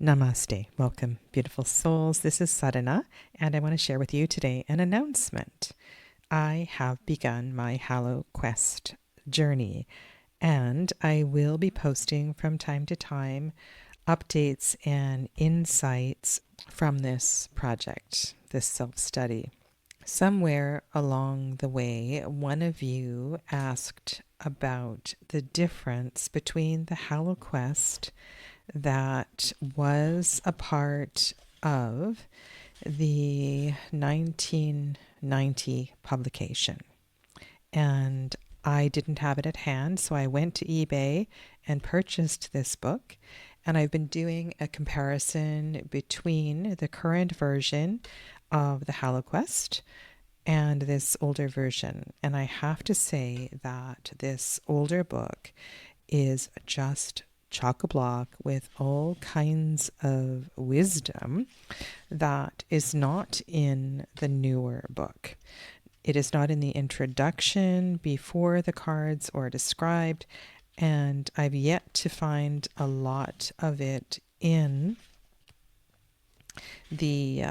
Namaste. Welcome, beautiful souls. This is Sadhana, and I want to share with you today an announcement. I have begun my Hallowquest journey, and I will be posting from time to time updates and insights from this project, this self-study. Somewhere along the way, one of you asked about the difference between the Hallowquest that was a part of the 1990 publication. And I didn't have it at hand, so I went to eBay and purchased this book. And I've been doing a comparison between the current version of the Hallowquest and this older version. And I have to say that this older book is just chock-a-block with all kinds of wisdom that is not in the newer book. It is not in the introduction before the cards or described, and I've yet to find a lot of it in the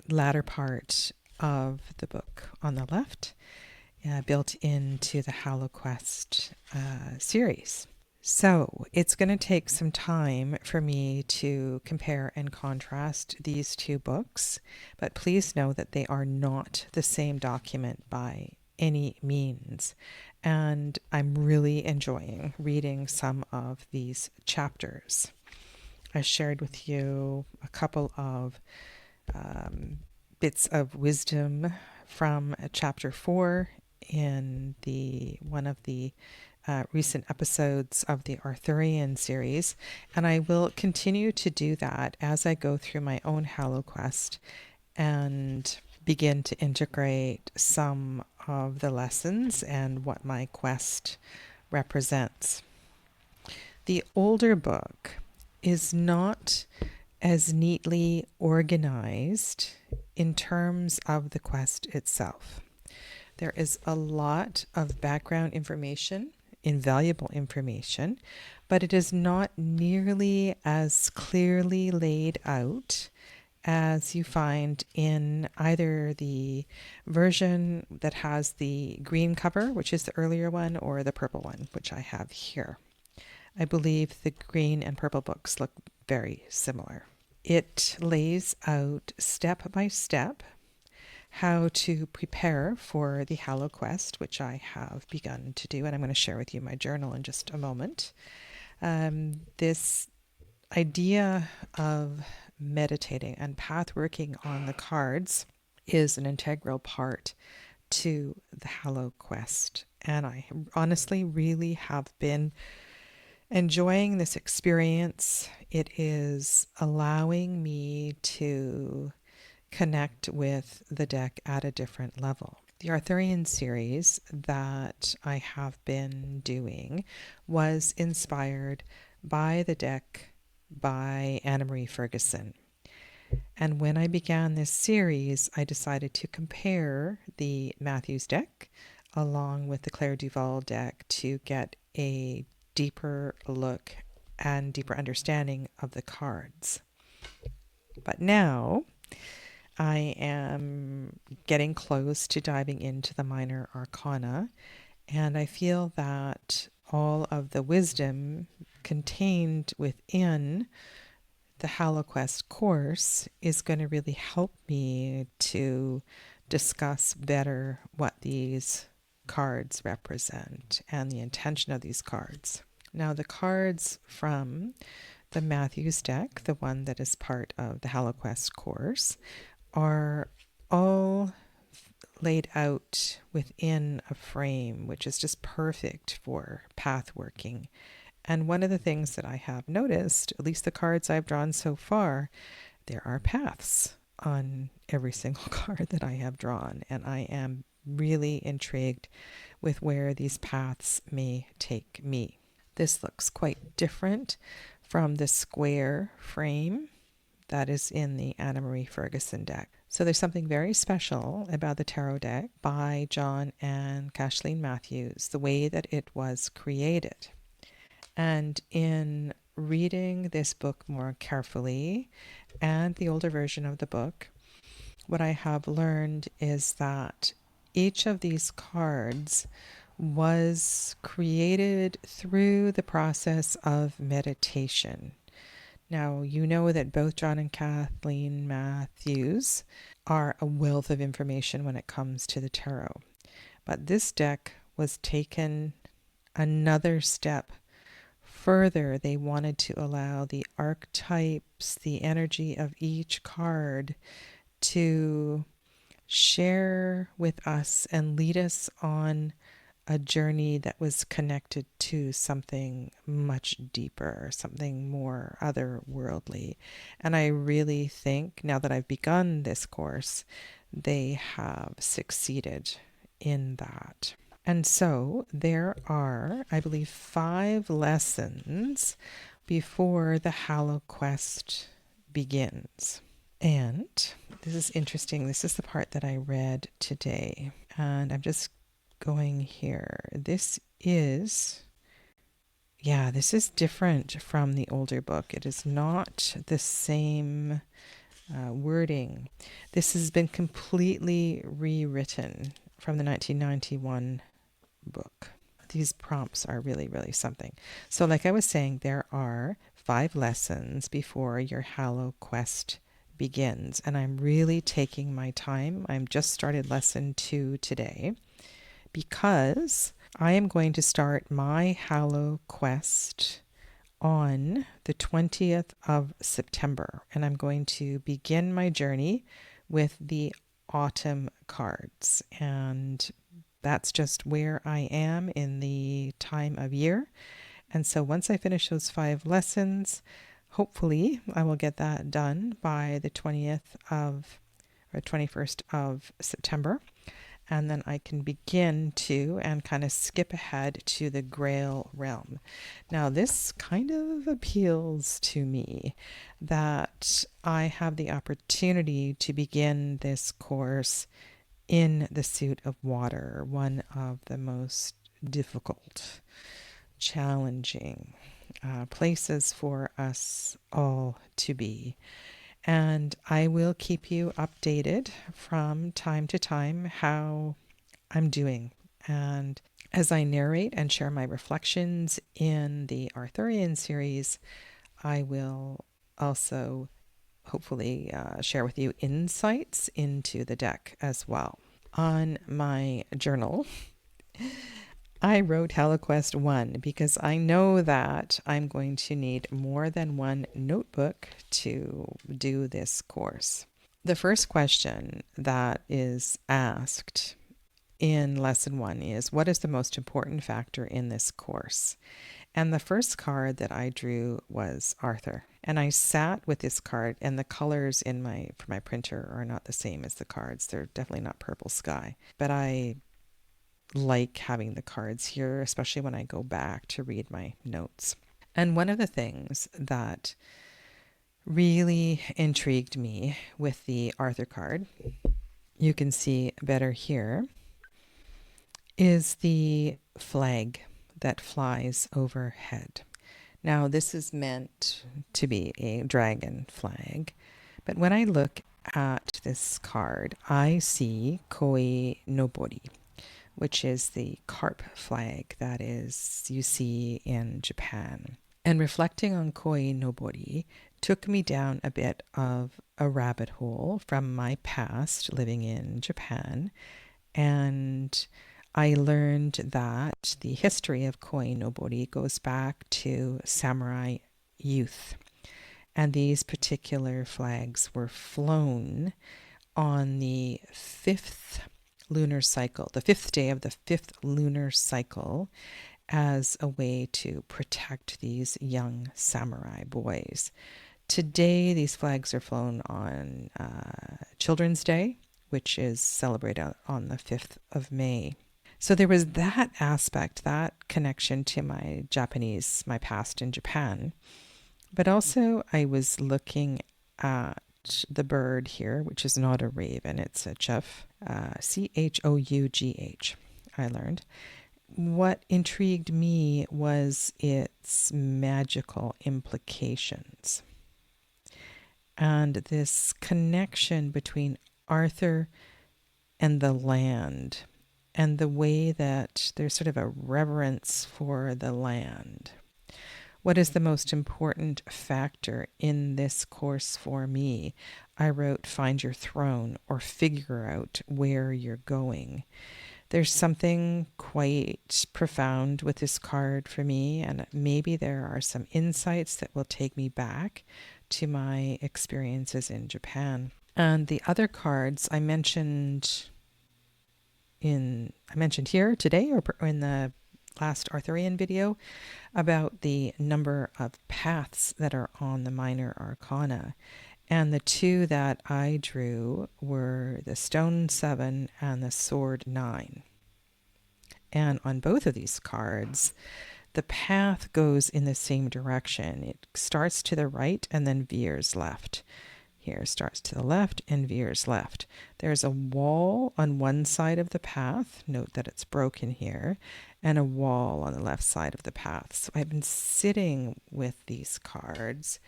latter part of the book on the left, built into the Hallowquest series. So it's going to take some time for me to compare and contrast these two books, but please know that they are not the same document by any means. And I'm really enjoying reading some of these chapters. I shared with you a couple of bits of wisdom from chapter 4 in one of the recent episodes of the Arthurian series, and I will continue to do that as I go through my own Hallowquest and begin to integrate some of the lessons and what my quest represents. The older book is not as neatly organized in terms of the quest itself. There is a lot of background information, invaluable information, but it is not nearly as clearly laid out as you find in either the version that has the green cover, which is the earlier one, or the purple one, which I have here. I believe the green and purple books look very similar. It lays out step by step how to prepare for the Hallowquest, which I have begun to do, and I'm going to share with you my journal in just a moment. This idea of meditating and pathworking on the cards is an integral part to the Hallowquest, and I honestly really have been enjoying this experience. It is allowing me to connect with the deck at a different level. The Arthurian series that I have been doing was inspired by the deck by Anna Marie Ferguson. And when I began this series, I decided to compare the Matthews deck along with the Claire Duval deck to get a deeper look and deeper understanding of the cards. But now I am getting close to diving into the minor arcana, and I feel that all of the wisdom contained within the Hallowquest course is going to really help me to discuss better what these cards represent and the intention of these cards. Now, the cards from the Matthews deck, the one that is part of the Hallowquest course, are all laid out within a frame, which is just perfect for pathworking. And one of the things that I have noticed, at least the cards I've drawn so far, there are paths on every single card that I have drawn, and I am really intrigued with where these paths may take me. This looks quite different from the square frame that is in the Anna Marie Ferguson deck. So there's something very special about the tarot deck by John and Caitlín Matthews, the way that it was created. And in reading this book more carefully and the older version of the book, what I have learned is that each of these cards was created through the process of meditation. Now, you know that both John and Caitlín Matthews are a wealth of information when it comes to the tarot. But this deck was taken another step further. They wanted to allow the archetypes, the energy of each card to share with us and lead us on a journey that was connected to something much deeper, something more otherworldly. And I really think now that I've begun this course, they have succeeded in that. And so there are, I believe, 5 lessons before the Hallowquest begins. And this is interesting. This is the part that I read today. And I'm just going here. This is different from the older book. It is not the same wording. This has been completely rewritten from the 1991 book. These prompts are really, really something. So like I was saying, there are 5 lessons before your Hallowquest begins. And I'm really taking my time. I'm just started lesson 2 today, because I am going to start my Hallowquest on the 20th of September, and I'm going to begin my journey with the autumn cards. And that's just where I am in the time of year. And so once I finish those 5 lessons, hopefully I will get that done by the 21st of September. And then I can begin to and kind of skip ahead to the Grail realm. Now, this kind of appeals to me that I have the opportunity to begin this course in the suit of water, one of the most difficult, challenging places for us all to be. And I will keep you updated from time to time how I'm doing. And as I narrate and share my reflections in the Arthurian series, I will also hopefully share with you insights into the deck as well. On my journal, I wrote Hallowquest 1 because I know that I'm going to need more than one notebook to do this course. The first question that is asked in lesson 1 is, what is the most important factor in this course? And the first card that I drew was Arthur. And I sat with this card, and the colors for my printer are not the same as the cards. They're definitely not purple sky. But I like having the cards here, especially when I go back to read my notes. And one of the things that really intrigued me with the Arthur card, you can see better here, is the flag that flies overhead. Now, this is meant to be a dragon flag, but when I look at this card, I see Koi Nobori, which is the carp flag that you see in Japan. And reflecting on Koi Nobori took me down a bit of a rabbit hole from my past living in Japan. And I learned that the history of Koi Nobori goes back to samurai youth. And these particular flags were flown on the 5th lunar cycle, the 5th day of the 5th lunar cycle, as a way to protect these young samurai boys. Today, these flags are flown on Children's Day, which is celebrated on the 5th of May. So there was that aspect, that connection to my past in Japan. But also I was looking at the bird here, which is not a raven, it's a chough, Chough, I learned. what intrigued me was its magical implications and this connection between Arthur and the land, and the way that there's sort of a reverence for the land. What is the most important factor in this course for me? I wrote find your throne or figure out where you're going. There's something quite profound with this card for me, and maybe there are some insights that will take me back to my experiences in Japan. And the other cards I mentioned here today or in the last Arthurian video about the number of paths that are on the minor arcana. And the two that I drew were the Stone 7 and the Sword 9. And on both of these cards, the path goes in the same direction. It starts to the right and then veers left. Here starts to the left and veers left. There's a wall on one side of the path. Note that it's broken here. And a wall on the left side of the path. So I've been sitting with these cards,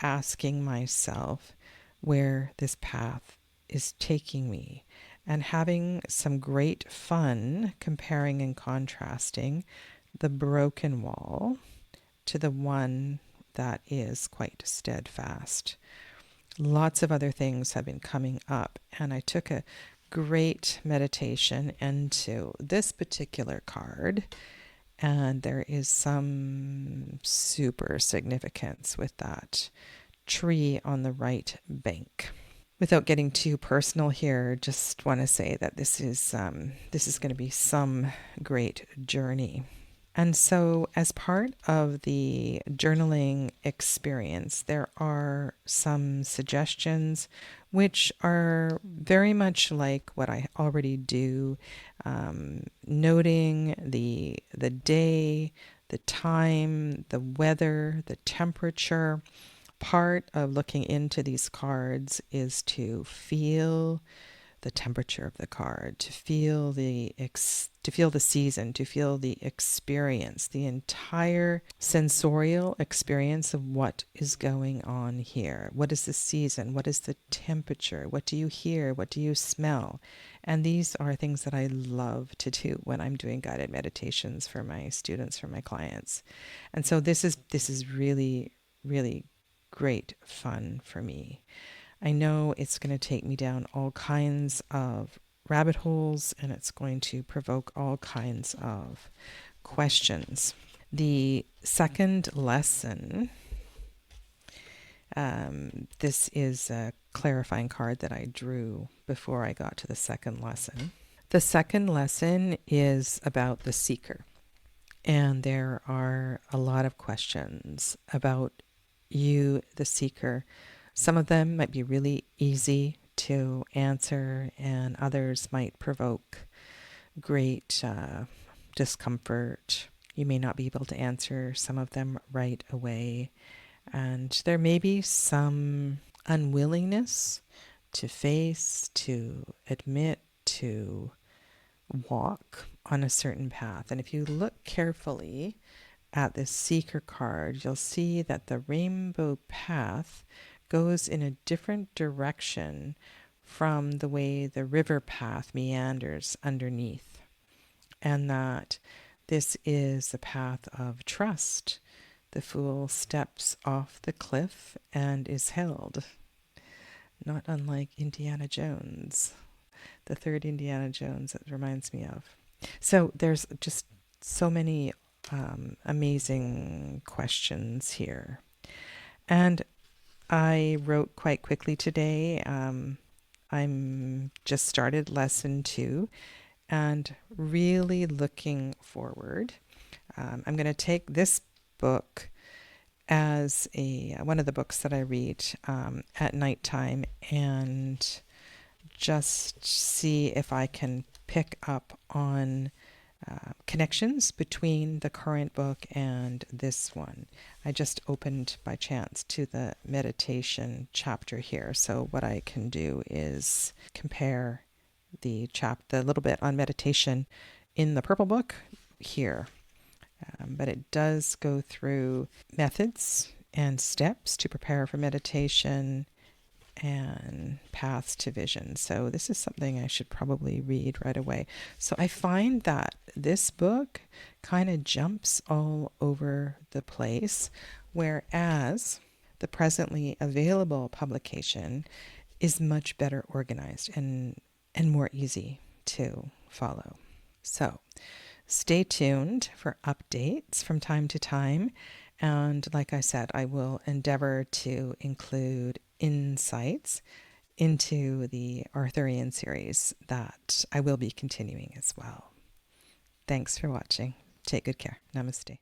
asking myself where this path is taking me, and having some great fun comparing and contrasting the broken wall to the one that is quite steadfast. Lots of other things have been coming up, and I took a great meditation into this particular card, and there is some super significance with that tree on the right bank. Without getting too personal here, just want to say that this is going to be some great journey. And so as part of the journaling experience, there are some suggestions which are very much like what I already do, noting the day, the time, the weather, the temperature. Part of looking into these cards is to feel the temperature of the card, to feel the season, to feel the experience, the entire sensorial experience of what is going on here. What is the season? What is the temperature? What do you hear? What do you smell? And these are things that I love to do when I'm doing guided meditations for my students, for my clients. And so this is really, really great fun for me. I know it's going to take me down all kinds of rabbit holes, and it's going to provoke all kinds of questions. The second lesson, this is a clarifying card that I drew before I got to the second lesson. The second lesson is about the seeker, and there are a lot of questions about you, the seeker. Some of them might be really easy to answer, and others might provoke great discomfort. You may not be able to answer some of them right away, and there may be some unwillingness to face, to admit, to walk on a certain path. And if you look carefully at this seeker card, you'll see that the rainbow path goes in a different direction from the way the river path meanders underneath, and that this is a path of trust. The fool steps off the cliff and is held, not unlike Indiana Jones, the third Indiana Jones it reminds me of. So there's just so many amazing questions here. And I wrote quite quickly today. I'm just started lesson 2 and really looking forward. I'm going to take this book as one of the books that I read at nighttime and just see if I can pick up on connections between the current book and this one. I just opened by chance to the meditation chapter here, so what I can do is compare the little bit on meditation in the purple book here. But it does go through methods and steps to prepare for meditation and paths to vision. So this is something I should probably read right away. So I find that this book kind of jumps all over the place, whereas the presently available publication is much better organized and more easy to follow. So stay tuned for updates from time to time. And like I said, I will endeavor to include insights into the Arthurian series that I will be continuing as well. Thanks for watching. Take good care. Namaste.